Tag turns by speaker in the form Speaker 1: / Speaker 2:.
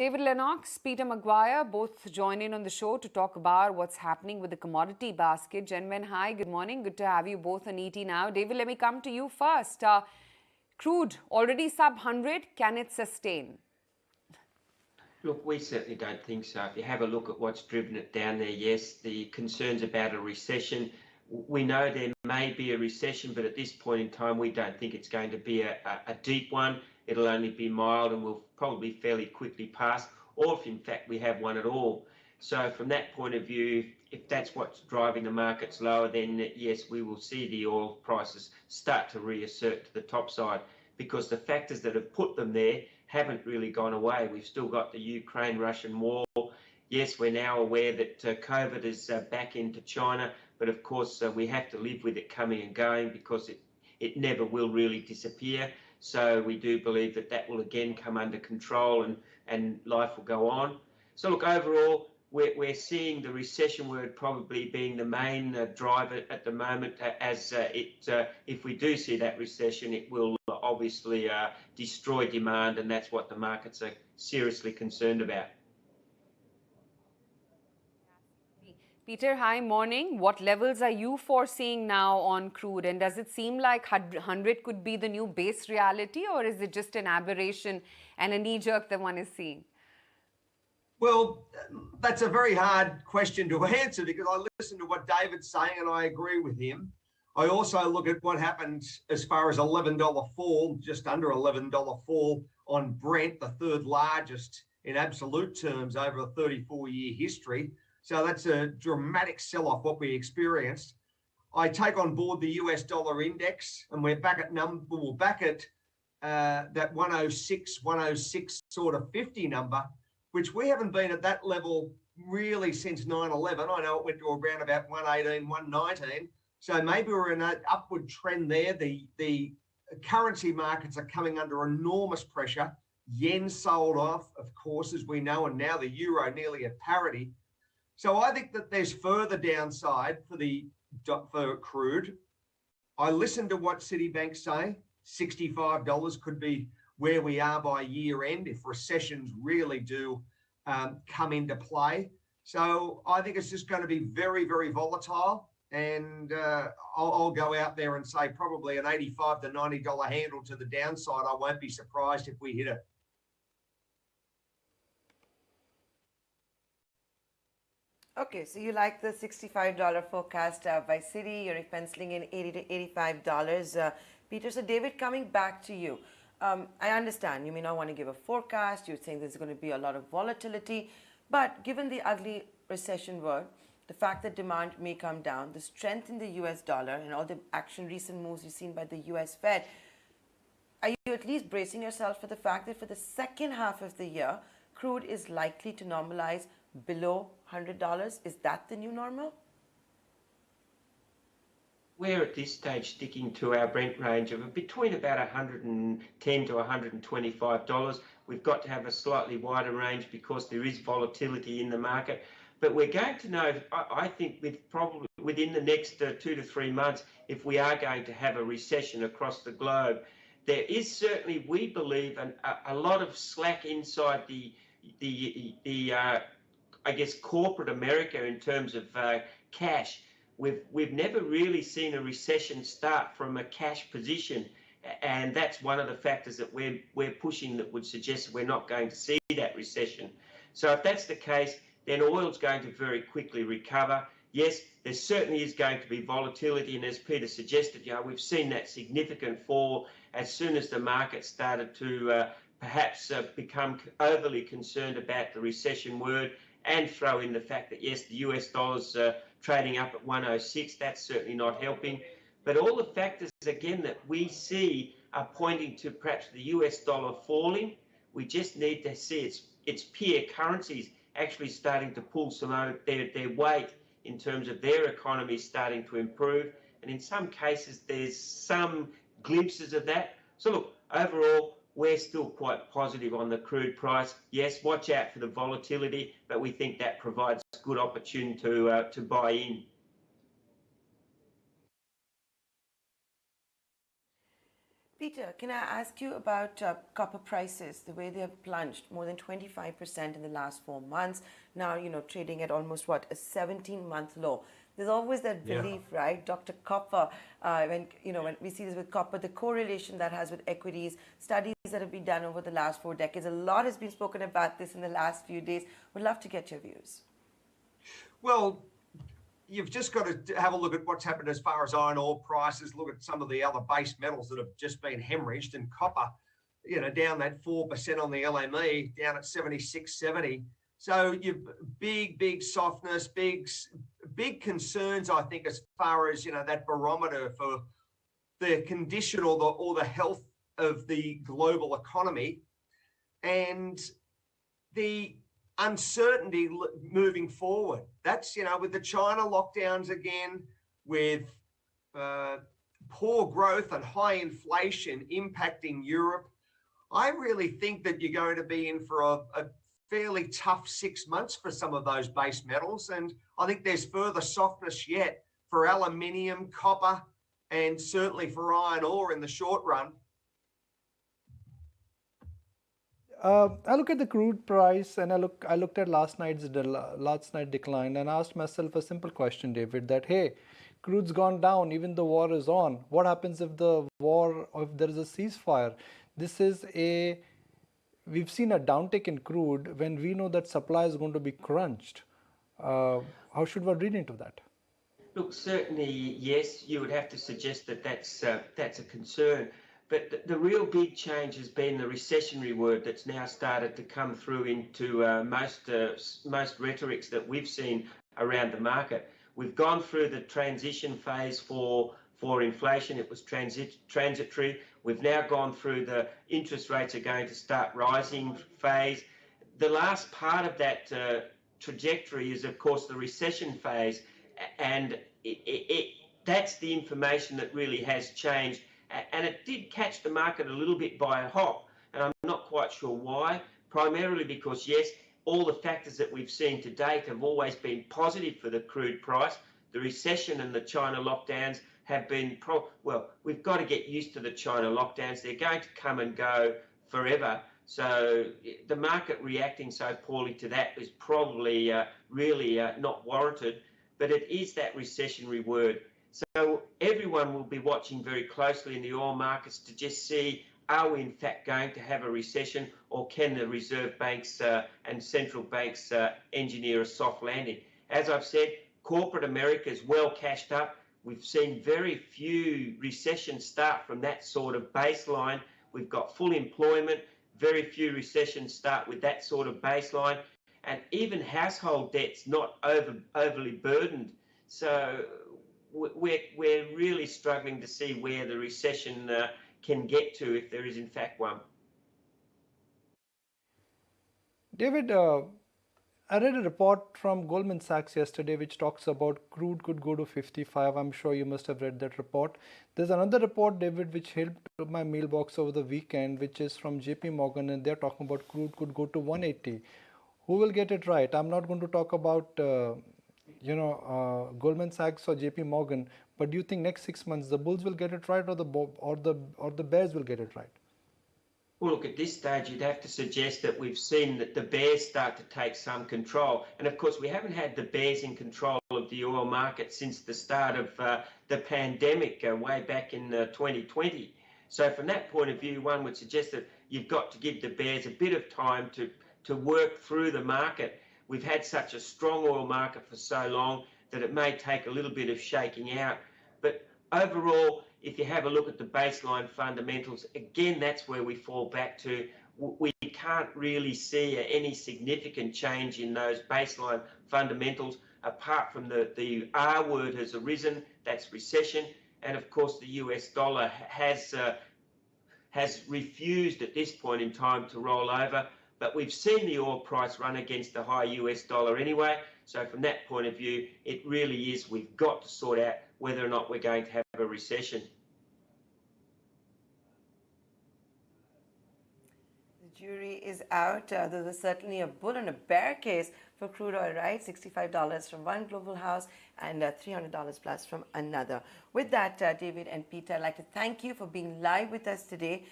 Speaker 1: David Lennox, Peter Mcguire, both join in on the show to talk about what's happening with the commodity basket. Gentlemen, hi, good morning. Good to have you both on ET now. David, let me come to you first. Crude, already sub 100. Can it sustain?
Speaker 2: Look, we certainly don't think so. If you have a look at what's driven it down there, yes, the concerns about a recession. We know there may be a recession, but at this point in time, we don't think it's going to be a deep one. It'll only be mild and will probably fairly quickly pass, or if in fact we have one at all. So from that point of view, if that's what's driving the markets lower, then yes, we will see the oil prices start to reassert to the top side, because the factors that have put them there haven't really gone away. We've still got the Ukraine-Russian war. Yes, we're now aware that COVID is back into China, but of course we have to live with it coming and going, because it never will really disappear. So we do believe that that will again come under control and life will go on. So look, overall, we're seeing the recession word probably being the main driver at the moment, as if we do see that recession, it will obviously destroy demand, and that's what the markets are seriously concerned about.
Speaker 1: Peter, hi, morning. What levels are you foreseeing now on crude? And does it seem like 100 could be the new base reality, or is it just an aberration and a knee-jerk that one is seeing?
Speaker 3: Well, that's a very hard question to answer, because I listen to what David's saying and I agree with him. I also look at what happened as far as $11 fall, just under $11 fall on Brent, the third largest in absolute terms over a 34-year history. So that's a dramatic sell-off what we experienced. I take on board the US dollar index, and we're back at that 106 sort of 50 number, which we haven't been at that level really since 9/11. I know it went to around about 118, 119. So maybe we're in an upward trend there. The currency markets are coming under enormous pressure. Yen sold off, of course, as we know, and now the euro nearly at parity. So I think that there's further downside for crude. I listened to what Citibank say. $65 could be where we are by year end if recessions really do come into play. So I think it's just going to be very, very volatile. And I'll go out there and say probably an $85 to $90 handle to the downside. I won't be surprised if we hit it.
Speaker 4: Okay, so you like the $65 forecast by Citi. You're penciling in $80 to $85. Peter, so David, coming back to you. I understand you may not want to give a forecast. You're saying there's going to be a lot of volatility. But given the ugly recession word, the fact that demand may come down, the strength in the US dollar, and all the recent moves we've seen by the US Fed, are you at least bracing yourself for the fact that for the second half of the year, crude is likely to normalize below $100? Is that the new normal?
Speaker 2: We're at this stage sticking to our Brent range of between about $110 to $125. We've got to have a slightly wider range because there is volatility in the market. But we're going to know, I think, probably within the next 2 to 3 months, if we are going to have a recession across the globe. There is certainly, we believe, a lot of slack inside I guess, corporate America in terms of cash. We've never really seen a recession start from a cash position, and that's one of the factors that we're pushing that would suggest we're not going to see that recession. So if that's the case, then oil's going to very quickly recover. Yes, there certainly is going to be volatility, and as Peter suggested, we've seen that significant fall as soon as the market started to perhaps become overly concerned about the recession word, and throw in the fact that, yes, the US dollar's trading up at 106. That's certainly not helping. But all the factors, again, that we see are pointing to perhaps the US dollar falling. We just need to see its peer currencies actually starting to pull some of their weight in terms of their economy starting to improve. And in some cases, there's some glimpses of that. So look, overall, we're still quite positive on the crude price. Yes, watch out for the volatility, but we think that provides good opportunity to buy in.
Speaker 4: Peter, can I ask you about copper prices, the way they have plunged more than 25% in the last 4 months, now, trading at almost, what, a 17-month low. There's always that belief, right, Dr. Copper, when we see this with copper, the correlation that has with equities, studies that have been done over the last 4 decades. A lot has been spoken about this in the last few days. Would love to get your views.
Speaker 3: Well, you've just got to have a look at what's happened as far as iron ore prices, look at some of the other base metals that have just been hemorrhaged, and copper, down that 4% on the LME, down at 76.70. So you've big softness, big concerns, I think, as far as, that barometer for the condition or the health of the global economy, and the uncertainty moving forward. That's, with the China lockdowns again, with poor growth and high inflation impacting Europe, I really think that you're going to be in for a fairly tough 6 months for some of those base metals. And I think there's further softness yet for aluminium, copper, and certainly for iron ore in the short run.
Speaker 5: I look at the crude price, and I looked at last night's decline, and asked myself a simple question, David, that hey, crude's gone down, even the war is on. What happens if the war, or if there is a ceasefire? We've seen a downtick in crude when we know that supply is going to be crunched. How should one read into that?
Speaker 2: Look, certainly, yes, you would have to suggest that that's a concern. But the real big change has been the recessionary word that's now started to come through into most rhetorics that we've seen around the market. We've gone through the transition phase for inflation. It was transitory. We've now gone through the interest rates are going to start rising phase. The last part of that trajectory is, of course, the recession phase, and that's the information that really has changed. And it did catch the market a little bit by a hop, and I'm not quite sure why. Primarily because, yes, all the factors that we've seen to date have always been positive for the crude price. The recession and the China lockdowns have been, we've got to get used to the China lockdowns. They're going to come and go forever. So the market reacting so poorly to that is probably really not warranted, but it is that recessionary word. So everyone will be watching very closely in the oil markets to just see, are we in fact going to have a recession, or can the reserve banks and central banks engineer a soft landing? As I've said, corporate America is well cashed up. We've seen very few recessions start from that sort of baseline. We've got full employment. Very few recessions start with that sort of baseline. And even household debt's not overly burdened. So we're really struggling to see where the recession can get to, if there is in fact one.
Speaker 5: David, I read a report from Goldman Sachs yesterday which talks about crude could go to 55. I'm sure you must have read that report. There's another report, David, which hit my mailbox over the weekend, which is from JP Morgan, and they're talking about crude could go to 180. Who will get it right? I'm not going to talk about Goldman Sachs or JP Morgan, but do you think next 6 months the bulls will get it right, or the bears will get it right?
Speaker 2: Well, look, at this stage, you'd have to suggest that we've seen that the bears start to take some control. And of course, we haven't had the bears in control of the oil market since the start of the pandemic way back in 2020. So from that point of view, one would suggest that you've got to give the bears a bit of time to work through the market. We've had such a strong oil market for so long that it may take a little bit of shaking out. But overall, if you have a look at the baseline fundamentals, again, that's where we fall back to. We can't really see any significant change in those baseline fundamentals, apart from the R word has arisen, that's recession. And of course, the US dollar has refused at this point in time to roll over. But we've seen the oil price run against the high US dollar anyway. So from that point of view, it really is, we've got to sort out whether or not we're going to have a recession.
Speaker 4: The jury is out. There was certainly a bull and a bear case for crude oil, right? $65 from one global house and $300 plus from another. With that, David and Peter, I'd like to thank you for being live with us today.